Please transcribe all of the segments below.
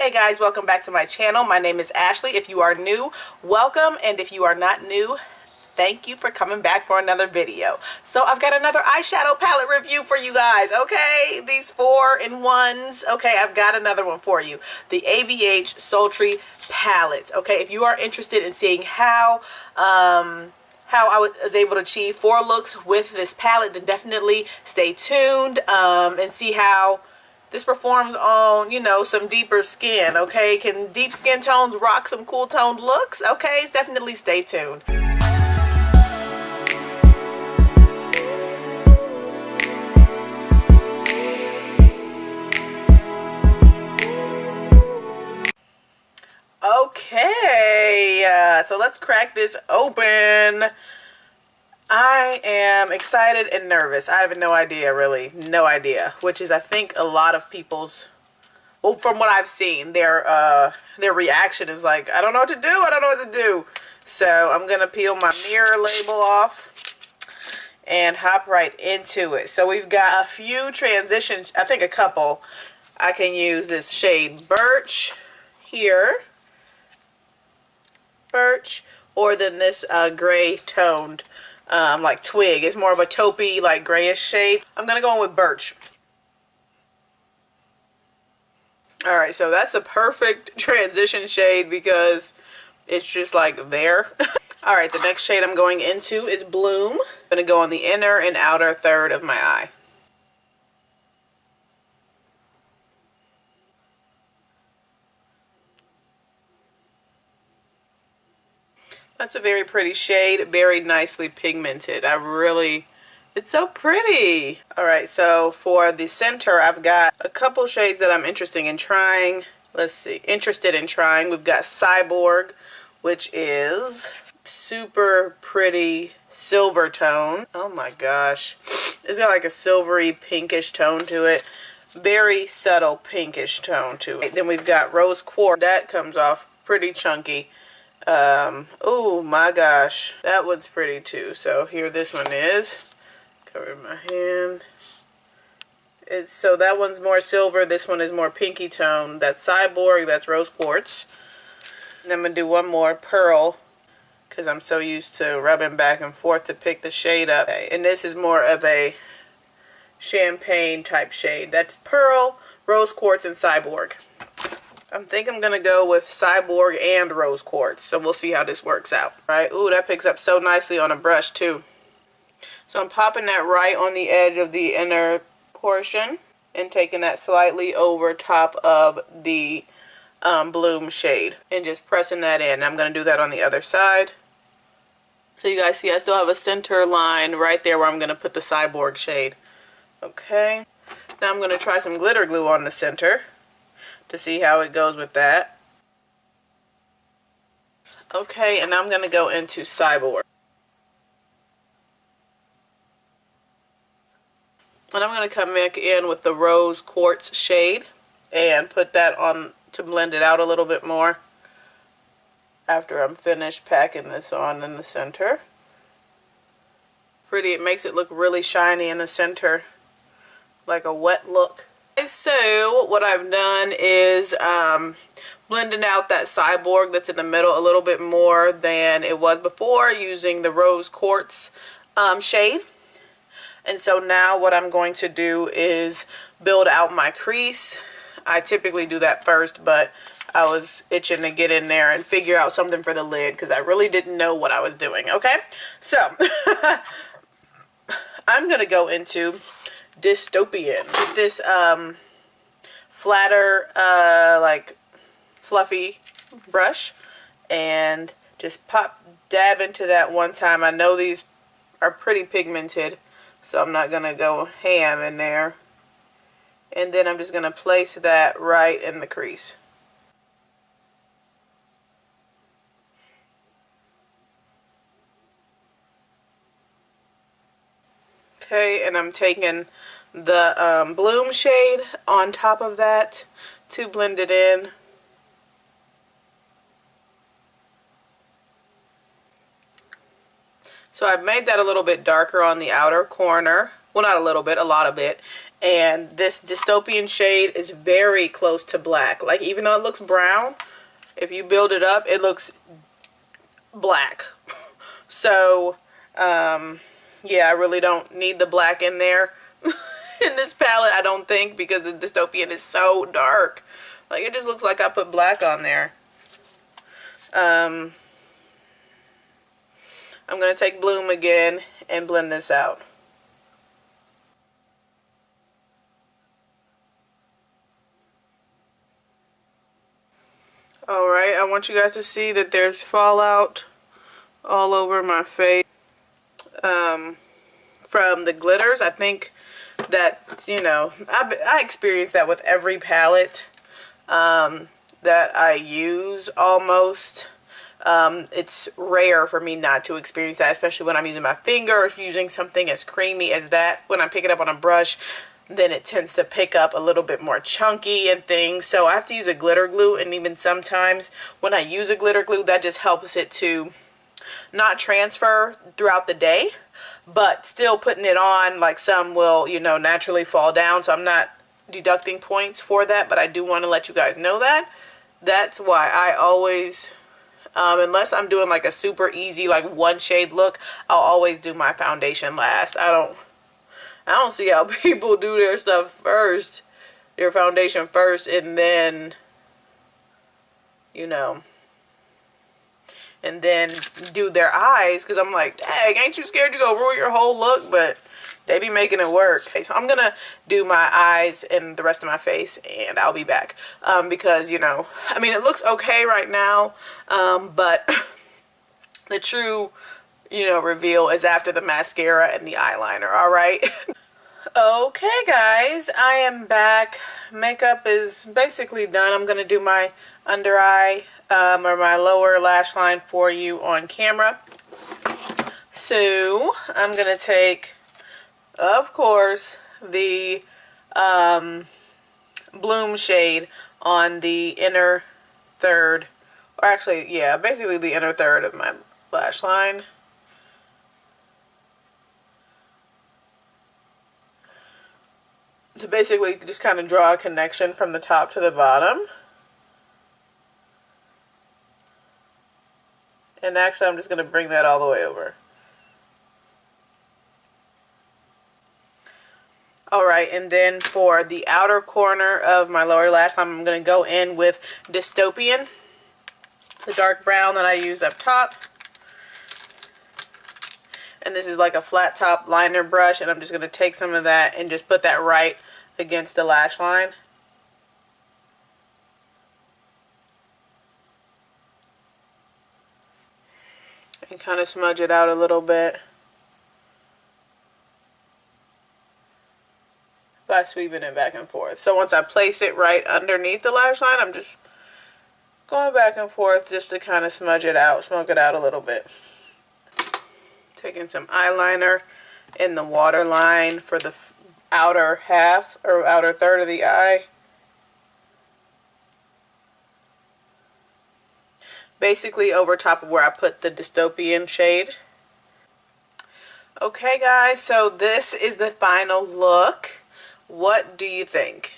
Hey guys, welcome back to my channel. My name is Ashley. If you are new, welcome, and if you are not new, thank you for coming back for another video. So I've got another eyeshadow palette review for you guys, okay? These 4-in-1s, okay? I've got another one for you. The ABH Sultry palette, okay? If you are interested in seeing how I was able to achieve 4 looks with this palette, then definitely stay tuned and see how this performs on, you know, some deeper skin, okay? Can deep skin tones rock some cool toned looks? Okay, definitely stay tuned. Okay, so let's crack this open. I am excited and nervous. I have no idea, really. No idea. Which is, I think, a lot of people's... Well, from what I've seen, their reaction is like, I don't know what to do. I don't know what to do. So, I'm going to peel my mirror label off and hop right into it. So, we've got a few transitions. I think a couple. I can use this shade Birch here. Birch. Or then this gray toned like Twig. It's more of a taupey, like grayish shade. I'm gonna go in with Birch. Alright, so that's the perfect transition shade because it's just like there. Alright, the next shade I'm going into is Bloom. I'm gonna go on the inner and outer third of my eye. That's a very pretty shade, very nicely pigmented. It's so pretty. Alright, so for the center, I've got a couple shades that I'm interested in trying. Let's see, We've got Cyborg, which is super pretty silver tone. Oh my gosh. It's got like a silvery pinkish tone to it. Very subtle pinkish tone to it. Then we've got Rose Quartz. That comes off pretty chunky. Oh my gosh, that one's pretty too. So here this one is. Cover my hand. So that one's more silver, this one is more pinky tone. That's Cyborg, that's Rose Quartz. And I'm going to do one more, Pearl, because I'm so used to rubbing back and forth to pick the shade up. Okay, and this is more of a champagne type shade. That's Pearl, Rose Quartz, and Cyborg. I think I'm going to go with Cyborg and Rose Quartz, so we'll see how this works out. Right? Ooh, that picks up so nicely on a brush too. So I'm popping that right on the edge of the inner portion and taking that slightly over top of the Bloom shade and just pressing that in. I'm going to do that on the other side. So you guys see I still have a center line right there where I'm going to put the Cyborg shade. Okay. Now I'm going to try some glitter glue on the center to see how it goes with that. Okay, and I'm going to go into Cyborg. And I'm going to come back in with the Rose Quartz shade and put that on to blend it out a little bit more after I'm finished packing this on in the center. Pretty, it makes it look really shiny in the center, like a wet look. So what I've done is blending out that Cyborg that's in the middle a little bit more than it was before using the Rose Quartz shade. And so now what I'm going to do is build out my crease. I typically do that first, but I was itching to get in there and figure out something for the lid because I really didn't know what I was doing, okay? So, I'm going to go into Dystopian with this flatter, like fluffy brush and just dab into that one time. I know these are pretty pigmented, so I'm not going to go ham in there. And then I'm just going to place that right in the crease. Okay, and I'm taking the Bloom shade on top of that to blend it in. So I've made that a little bit darker on the outer corner. Well, not a little bit, a lot of it. And this dystopian shade is very close to black. Like, even though it looks brown, if you build it up, it looks black. So, yeah, I really don't need the black in there in this palette, I don't think, because the dystopian is so dark. Like, it just looks like I put black on there. I'm going to take Bloom again and blend this out. Alright, I want you guys to see that there's fallout all over my face from the glitters. I think that, you know, I experience that with every palette that I use almost. It's rare for me not to experience that, especially when I'm using my finger or using something as creamy as that. When I pick it up on a brush, then it tends to pick up a little bit more chunky and things. So I have to use a glitter glue, and even sometimes when I use a glitter glue, that just helps it to not transfer throughout the day, but still putting it on, like, some will, you know, naturally fall down. So I'm not deducting points for that, but I do want to let you guys know that. That's why I always, unless I'm doing like a super easy, like, one shade look, I'll always do my foundation last. I don't see how people do their stuff first, their foundation first, and then, you know, and then do their eyes, because I'm like, dang, ain't you scared you go ruin your whole look? But they be making it work. Okay, so I'm going to do my eyes and the rest of my face, and I'll be back. Because, you know, I mean, it looks okay right now, but the true, you know, reveal is after the mascara and the eyeliner, alright? Okay, guys, I am back. Makeup is basically done. I'm going to do my under eye or my lower lash line for you on camera. So I'm going to take, of course, the Bloom shade on the inner third, or actually, yeah, basically the inner third of my lash line. To basically just kind of draw a connection from the top to the bottom. And actually, I'm just going to bring that all the way over. Alright, and then for the outer corner of my lower lash line, I'm going to go in with Dystopian, the dark brown that I used up top. And this is like a flat top liner brush, and I'm just going to take some of that and just put that right against the lash line. And kind of smudge it out a little bit by sweeping it back and forth. So once I place it right underneath the lash line, I'm just going back and forth just to kind of smudge it out, smoke it out a little bit. Taking some eyeliner in the waterline for the outer half or outer third of the eye. Basically over top of where I put the Dystopian shade. Okay, guys, so this is the final look. What do you think?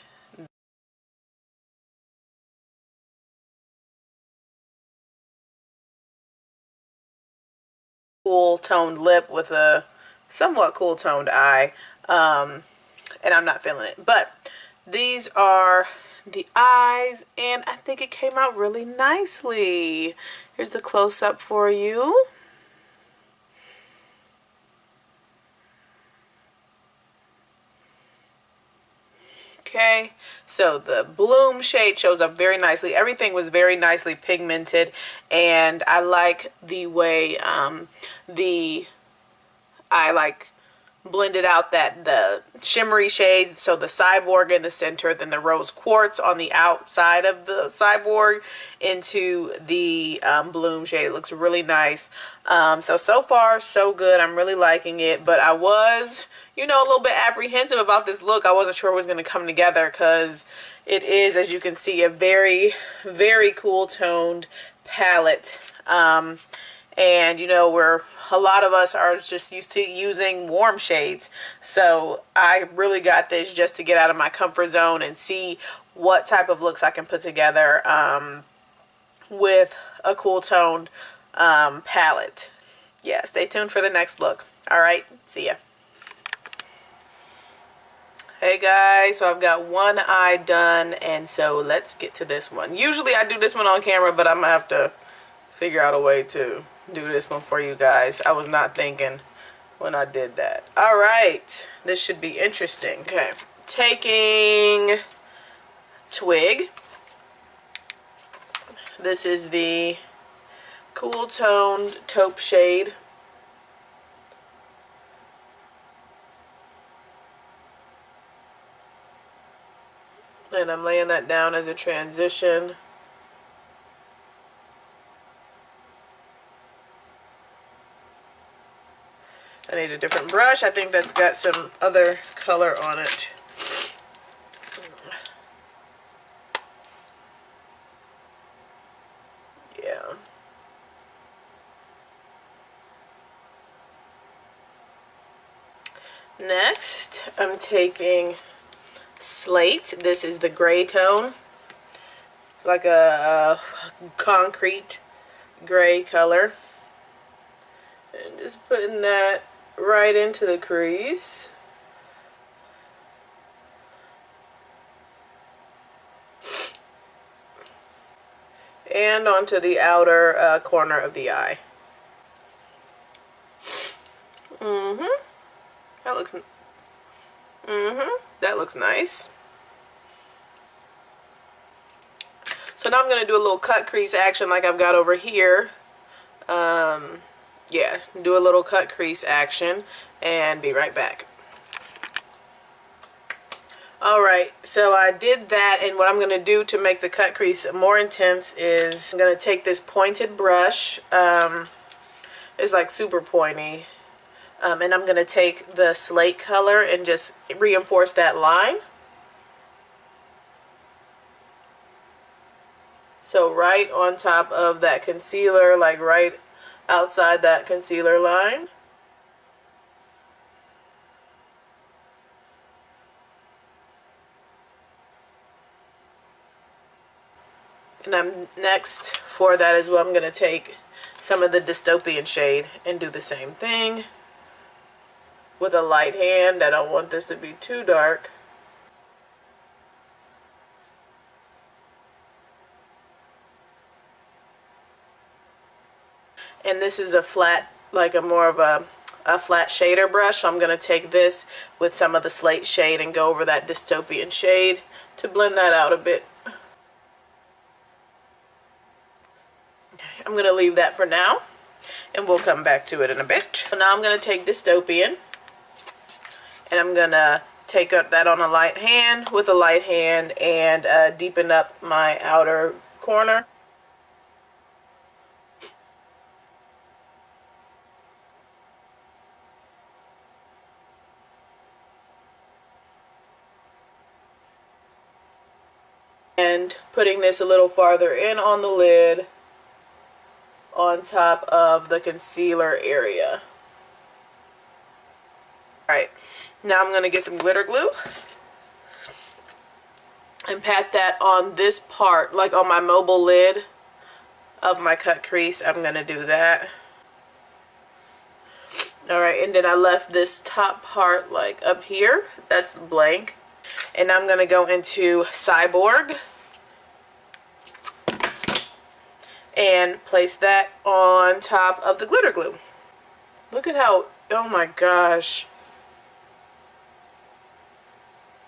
Cool toned lip with a somewhat cool toned eye, and I'm not feeling it, but these are the eyes, and I think it came out really nicely. Here's the close-up for you. Okay, so the Bloom shade shows up very nicely. Everything was very nicely pigmented, and I like the way I like blended out the shimmery shades. So the Cyborg in the center, then the Rose Quartz on the outside of the Cyborg into the Bloom shade. It looks really nice. So far so good. I'm really liking it, but I was, you know, a little bit apprehensive about this look. I wasn't sure it was going to come together because it is, as you can see, a very, very cool toned palette. and you know, a lot of us are just used to using warm shades. So I really got this just to get out of my comfort zone and see what type of looks I can put together with a cool toned palette. Yeah, stay tuned for the next look. All right, see ya. Hey guys, so I've got one eye done, and so let's get to this one. Usually I do this one on camera, but I'm gonna have to figure out a way to do this one for you guys. I was not thinking when I did that. All right, this should be interesting. Okay, taking Twig. This is the cool toned taupe shade. And I'm laying that down as a transition. I need a different brush. I think that's got some other color on it. Yeah. Next, I'm taking Slate. This is the gray tone. It's like a concrete gray color. And just putting that right into the crease. And onto the outer corner of the eye. That looks nice. So now I'm going to do a little cut crease action like I've got over here. Yeah, do a little cut crease action and be right back. Alright, so I did that, and what I'm going to do to make the cut crease more intense is I'm going to take this pointed brush. It's like super pointy. And I'm going to take the slate color and just reinforce that line. So right on top of that concealer, like right outside that concealer line. And I'm next for that as well, I'm going to take some of the dystopian shade and do the same thing. With a light hand. I don't want this to be too dark. And this is a flat, like a more of a flat shader brush. So I'm going to take this with some of the slate shade and go over that dystopian shade to blend that out a bit. I'm going to leave that for now, and we'll come back to it in a bit. So now I'm going to take dystopian. And I'm going to take up that on a light hand with a light hand and deepen up my outer corner. And putting this a little farther in on the lid on top of the concealer area. Alright, now I'm going to get some glitter glue and pat that on this part, like on my mobile lid of my cut crease. I'm going to do that. Alright, and then I left this top part like up here. That's blank. And I'm going to go into Cyborg and place that on top of the glitter glue. Look at how, oh my gosh.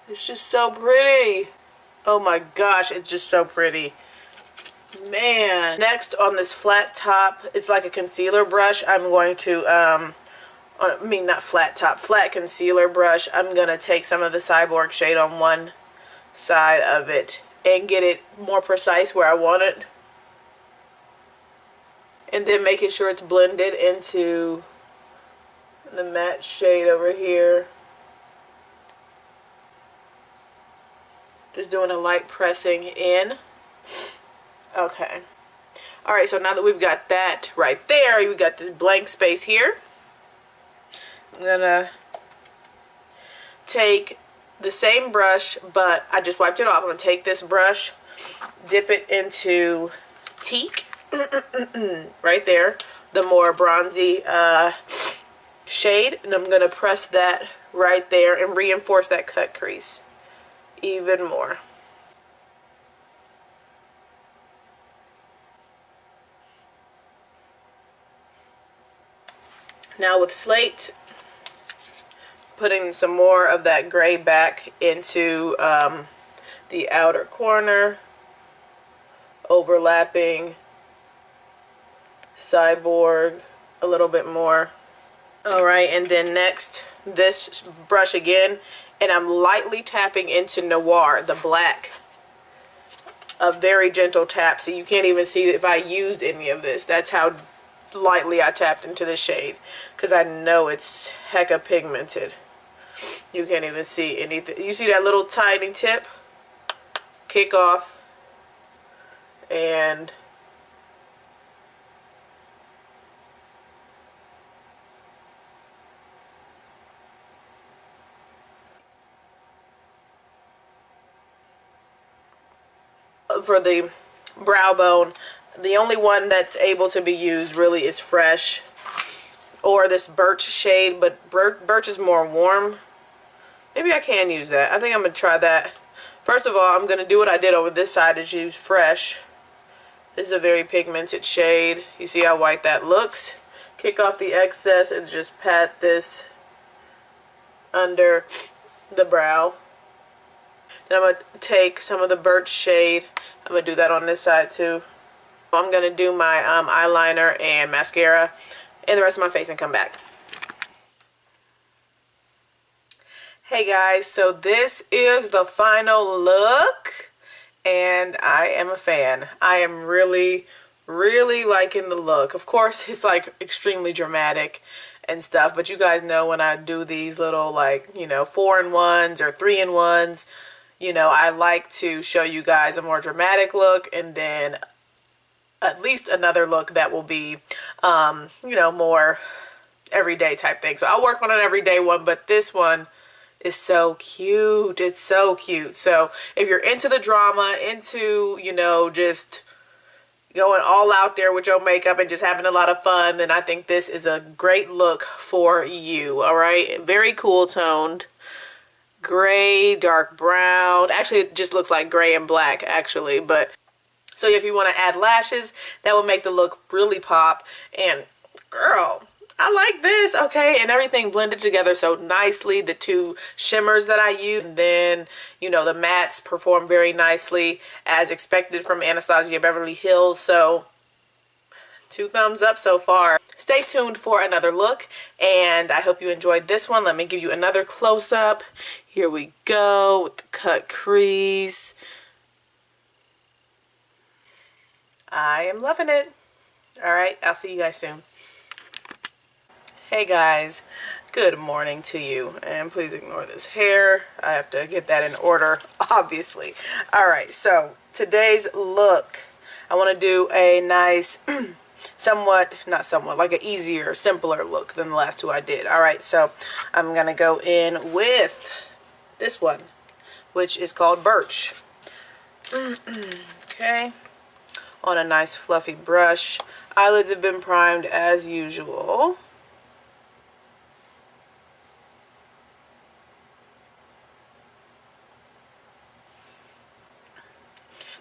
It's just so pretty. Oh my gosh, it's just so pretty. Man. Next, on this flat top, it's like a concealer brush. I'm going to, not flat top, flat concealer brush. I'm going to take some of the Cyborg shade on one side of it and get it more precise where I want it. And then making sure it's blended into the matte shade over here. Just doing a light pressing in. Okay. All right, so now that we've got that right there, we got this blank space here. I'm gonna take the same brush, but I just wiped it off. I'm gonna take this brush, dip it into teak, right there, the more bronzy shade, and I'm gonna press that right there and reinforce that cut crease even more. Now with slate, putting some more of that gray back into the outer corner, overlapping cyborg a little bit more. All right, and then next, this brush again, and I'm lightly tapping into Noir, the black. A very gentle tap, so you can't even see if I used any of this. That's how lightly I tapped into the shade, because I know it's hecka pigmented. You can't even see anything. You see that little tiny tip? Kick off, and for the brow bone, the only one that's able to be used really is Fresh or this Birch shade, but Birch is more warm. Maybe I can use that. I think I'm going to try that. First of all, I'm going to do what I did over this side, is use Fresh. This is a very pigmented shade. You see how white that looks? Kick off the excess and just pat this under the brow. Then I'm going to take some of the Birch shade. I'm going to do that on this side too. I'm going to do my eyeliner and mascara and the rest of my face and come back. Hey guys, so this is the final look and I am a fan. I am really liking the look. Of course, it's like extremely dramatic and stuff, but you guys know when I do these little, like, you know, 4-in-1s or 3-in-1s, you know, I like to show you guys a more dramatic look and then at least another look that will be, you know, more everyday type thing. So I'll work on an everyday one, but this one is so cute. It's so cute. So if you're into the drama, into, you know, just going all out there with your makeup and just having a lot of fun, then I think this is a great look for you. All right, very cool toned gray, dark brown. Actually, it just looks like gray and black actually, but so if you want to add lashes, that will make the look really pop. And girl, I like this, okay? And everything blended together so nicely. The two shimmers that I used, and then, you know, the mattes perform very nicely as expected from Anastasia Beverly Hills. So 2 thumbs up so far. Stay tuned for another look, and I hope you enjoyed this one. Let me give you another close-up. Here we go with the cut crease. I am loving it. All right, I'll see you guys soon. Hey guys, good morning to you, and please ignore this hair. I have to get that in order, obviously. All right, so today's look, I want to do a nice, like an easier, simpler look than the last 2 I did. All right, so I'm gonna go in with this one, which is called Birch. Okay, on a nice fluffy brush. Eyelids have been primed as usual.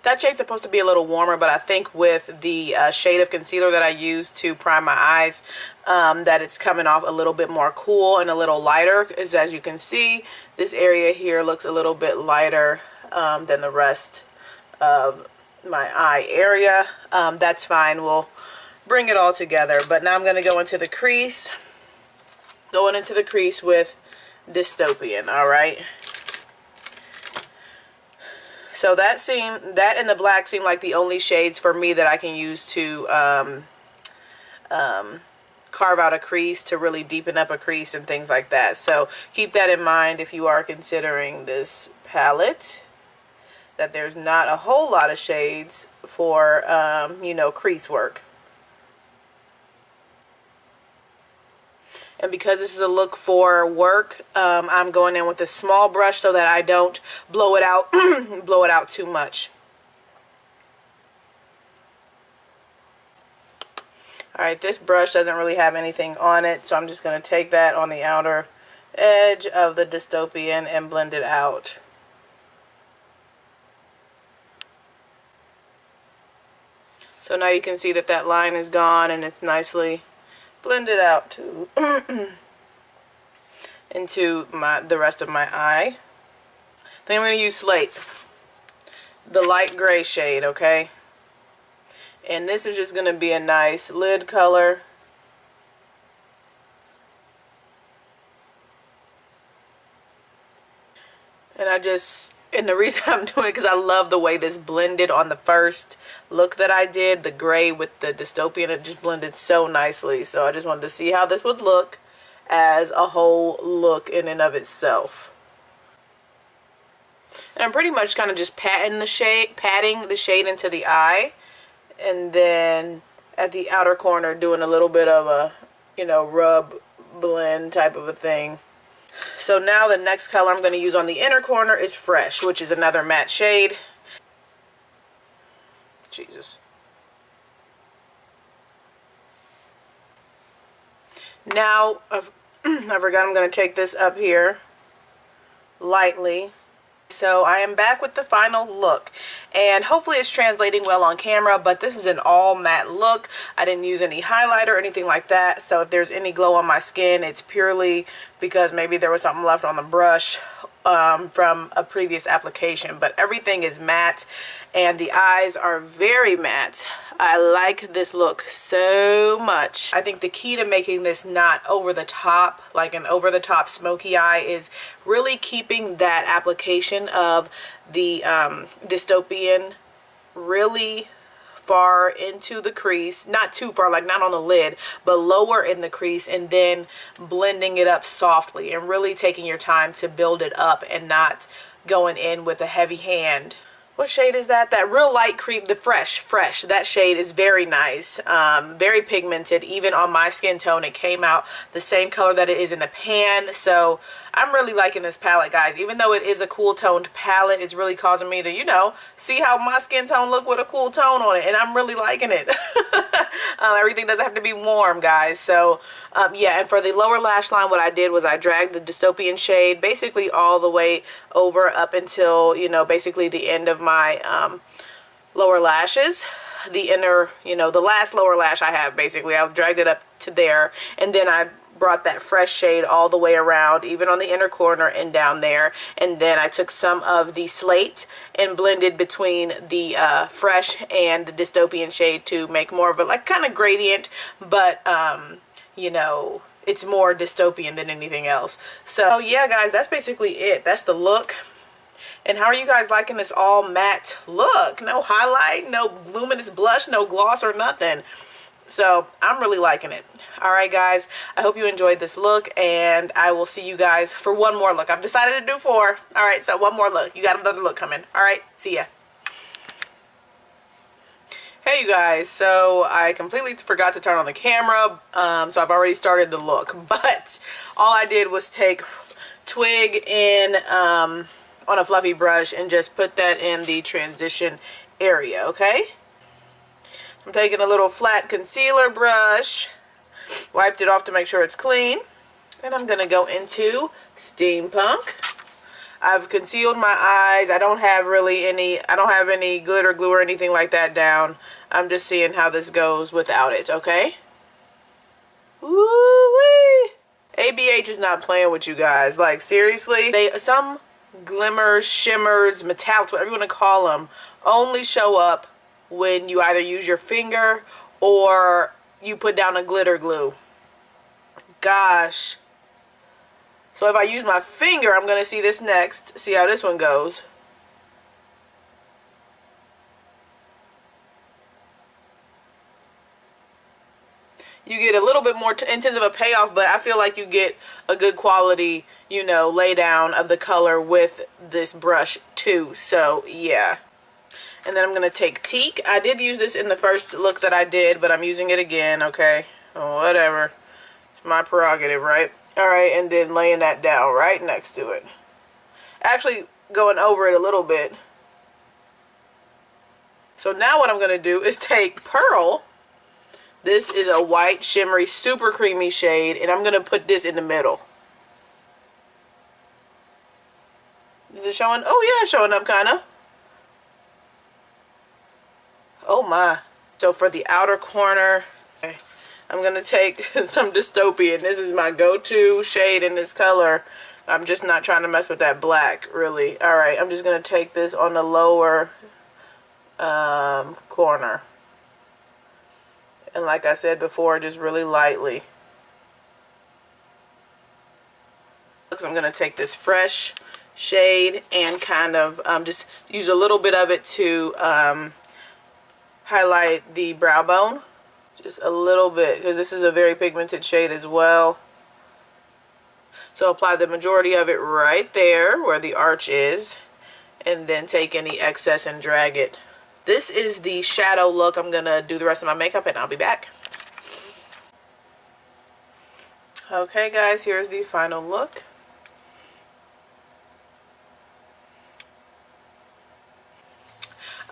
That shade's supposed to be a little warmer, but I think with the shade of concealer that I used to prime my eyes, that it's coming off a little bit more cool and a little lighter. As you can see, this area here looks a little bit lighter than the rest of my eye area. That's fine. We'll bring it all together. But now I'm going to go into the crease. Going into the crease with Dystopian, all right? So that and the black seem like the only shades for me that I can use to carve out a crease, to really deepen up a crease and things like that. So keep that in mind if you are considering this palette. that there's not a whole lot of shades for, you know, crease work. And because this is a look for work, I'm going in with a small brush so that I don't blow it out, blow it out too much. Alright, this brush doesn't really have anything on it, so I'm just going to take that on the outer edge of the dystopian and blend it out. So now you can see that that line is gone and it's nicely blended out to into the rest of my eye. Then I'm going to use Slate, the light gray shade, okay? And this is just going to be a nice lid color. And the reason I'm doing it because I love the way this blended on the first look that I did, the gray with the dystopian. It just blended so nicely. So I just wanted to see how this would look as a whole look in and of itself. And I'm pretty much kind of just patting the shade into the eye, and then at the outer corner doing a little bit of a, you know, rub blend type of a thing. So now the next color I'm going to use on the inner corner is Fresh, which is another matte shade. Jesus. Now, I forgot I'm going to take this up here lightly. So I am back with the final look, and hopefully it's translating well on camera, but this is an all matte look. I didn't use any highlighter or anything like that, so if there's any glow on my skin, it's purely because maybe there was something left on the brush from a previous application. But everything is matte and the eyes are very matte. I like this look so much. I think the key to making this not over the top, like an over the top smoky eye, is really keeping that application of the dystopian really far into the crease, not too far, like not on the lid, but lower in the crease, and then blending it up softly and really taking your time to build it up and not going in with a heavy hand. What shade is that? That real light cream, the Fresh. That shade is very nice, very pigmented. Even on my skin tone, it came out the same color that it is in the pan. So I'm really liking this palette, guys. Even though it is a cool toned palette, it's really causing me to, you know, see how my skin tone look with a cool tone on it, and I'm really liking it. Everything doesn't have to be warm, guys. So yeah, and for the lower lash line, what I did was I dragged the dystopian shade basically all the way over up until, you know, basically the end of my lower lashes, the inner, you know, the last lower lash I have. Basically I dragged it up to there, and then I brought that Fresh shade all the way around, even on the inner corner and down there. And then I took some of the Slate and blended between the Fresh and the dystopian shade to make more of a like kind of gradient, but you know, it's more dystopian than anything else. So yeah, guys, that's basically it. That's the look. And how are you guys liking this all matte look? No highlight, no luminous blush, no gloss or nothing. So I'm really liking it. Alright guys, I hope you enjoyed this look, and I will see you guys for one more look. I've decided to do 4. Alright, so one more look. You got another look coming. Alright, see ya. Hey you guys, so I completely forgot to turn on the camera, so I've already started the look, but all I did was take Twig in on a fluffy brush and just put that in the transition area, okay? I'm taking a little flat concealer brush, wiped it off to make sure it's clean, and I'm gonna go into Steampunk. I've concealed my eyes. I don't have any glitter glue or anything like that down. I'm just seeing how this goes without it, okay? Woo-wee! ABH is not playing with you guys. Like, seriously, some glimmers, shimmers, metallics, whatever you want to call them, only show up when you either use your finger or you put down a glitter glue. Gosh. So if I use my finger, I'm going to see this next. See how this one goes. you get a little bit more intense of a payoff, but I feel like you get a good quality, you know, lay down of the color with this brush too. So yeah. And then I'm going to take Teak. I did use this in the first look that I did, but I'm using it again, okay? Oh, whatever. It's my prerogative, right? Alright, and then laying that down right next to it. Actually, going over it a little bit. So now what I'm going to do is take Pearl. This is a white, shimmery, super creamy shade, and I'm going to put this in the middle. Is it showing? Oh yeah, it's showing up kind of. Oh my. So for the outer corner, I'm going to take some Dystopian. This is my go-to shade in this color. I'm just not trying to mess with that black, really. Alright, I'm just going to take this on the lower corner. And like I said before, just really lightly. I'm going to take this fresh shade and kind of just use a little bit of it to highlight the brow bone. Just a little bit, because this is a very pigmented shade as well. So apply the majority of it right there where the arch is, and then take any excess and drag it. This is the shadow look. I'm going to do the rest of my makeup and I'll be back. Okay guys, here's the final look.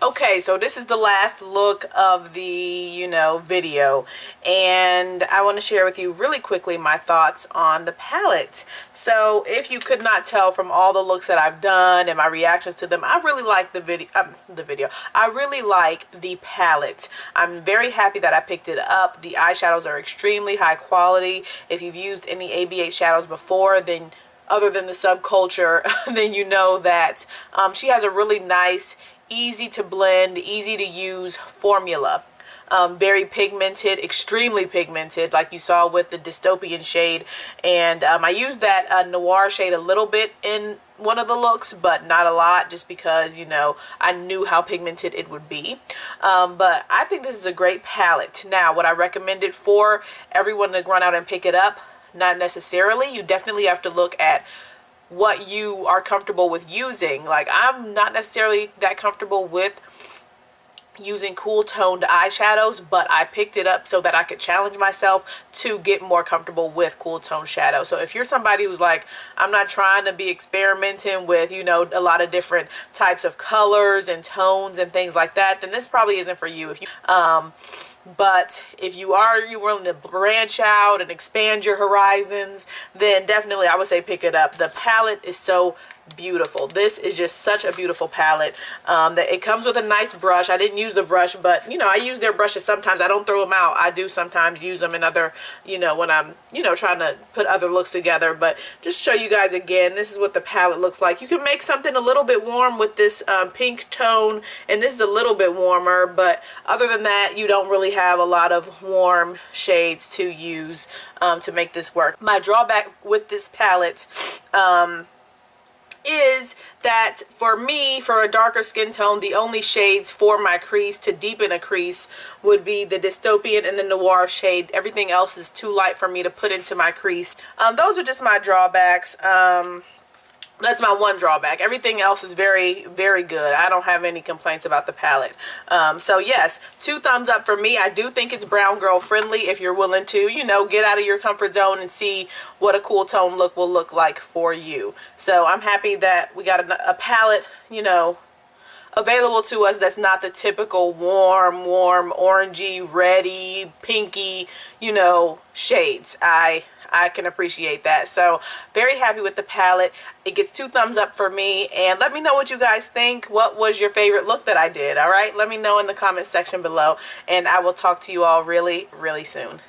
Okay, so this is the last look of the, you know, video, and I want to share with you really quickly my thoughts on the palette. So if you could not tell from all the looks that I've done and my reactions to them, I really like the video. I really like the palette. I'm very happy that I picked it up. The eyeshadows are extremely high quality. If you've used any ABH shadows before, then other than the Subculture, then you know that she has a really nice, easy to blend, easy to use formula. Very pigmented, extremely pigmented, like you saw with the Dystopian shade. And I used that noir shade a little bit in one of the looks, but not a lot, just because, you know, I knew how pigmented it would be. But I think this is a great palette. Now, would I recommend it for everyone to run out and pick it up? Not necessarily. You definitely have to look at what you are comfortable with using. Like, I'm not necessarily that comfortable with using cool toned eyeshadows, but I picked it up so that I could challenge myself to get more comfortable with cool tone shadow. So if you're somebody who's like, I'm not trying to be experimenting with, you know, a lot of different types of colors and tones and things like that, then this probably isn't for you. If you but if you're willing to branch out and expand your horizons, then definitely I would say pick it up. The palette is so beautiful. This is just such a beautiful palette. That it comes with a nice brush. I didn't use the brush, but you know, I use their brushes sometimes. I don't throw them out. I do sometimes use them in other, you know, when I'm, you know, trying to put other looks together. But just show you guys again, this is what the palette looks like. You can make something a little bit warm with this pink tone, and this is a little bit warmer, but other than that, you don't really have a lot of warm shades to use to make this work. My drawback with this palette is that for me, for a darker skin tone, the only shades for my crease to deepen a crease would be the Dystopian and the Noir shade. Everything else is too light for me to put into my crease. Those are just my drawbacks. That's my one drawback. Everything else is very, very good. I don't have any complaints about the palette. So yes, 2 thumbs up for me. I do think it's brown girl friendly if you're willing to, you know, get out of your comfort zone and see what a cool tone look will look like for you. So I'm happy that we got a palette, you know, available to us that's not the typical warm, orangey, reddy, pinky, you know, shades. I can appreciate that. So very happy with the palette. It gets 2 thumbs up for me, and let me know what you guys think. What was your favorite look that I did? All right, let me know in the comment section below, and I will talk to you all really, really soon.